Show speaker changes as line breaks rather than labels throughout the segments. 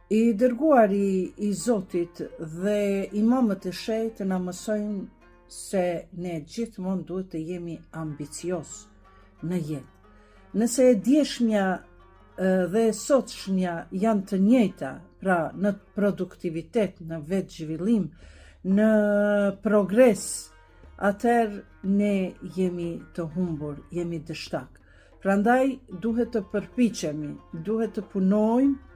I dërguari i Zotit dhe imamët e shenjtë na mësojnë se ne gjithmonë duhet të jemi ambicios në jetë. Nëse e djeshmja dhe sotshmja janë të njëjta, pra në produktivitet, në vetë zhvillim, në progres, atëherë ne jemi të humbur, jemi dështak. Prandaj duhet të përpiqemi, duhet të punojmë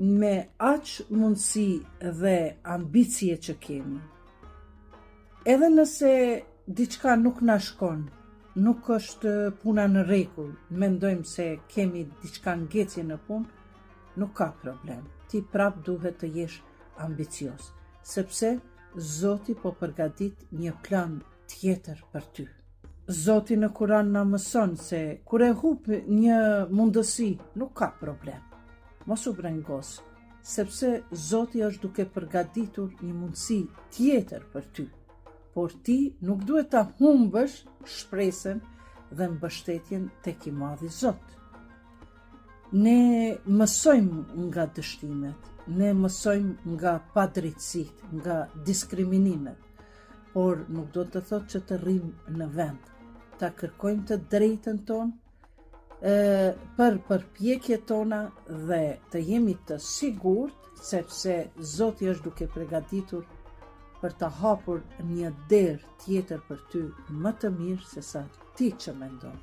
me aq mundësi dhe ambicie që kemi. Edhe nëse diçka nuk na shkon, nuk është puna në rregull, mendojmë se kemi diçka ngecje në punë, nuk ka problem. Ti prap duhet të jesh ambicios, sepse Zoti po përgatit një plan tjetër për ty. Zoti në Kuran na mëson se kur e hup një mundësi, nuk ka problem. Mos u brengos, sepse Zoti është duke përgatitur një mundësi tjetër për ty. Por ti nuk duhet ta humbësh shpresën dhe mbështetjen tek i madhi Zot. Ne mësojmë nga dështimet, ne mësojmë nga padrejtësitë, nga diskriminimet, por nuk do të thotë që të rrimë në vend. Ta kërkojmë të drejtën tonë për përpjekjet tona dhe të jemi të sigurt, sepse Zoti është duke përgatitur për të hapur një derë tjetër për ty më të mirë se sa ti që mendon.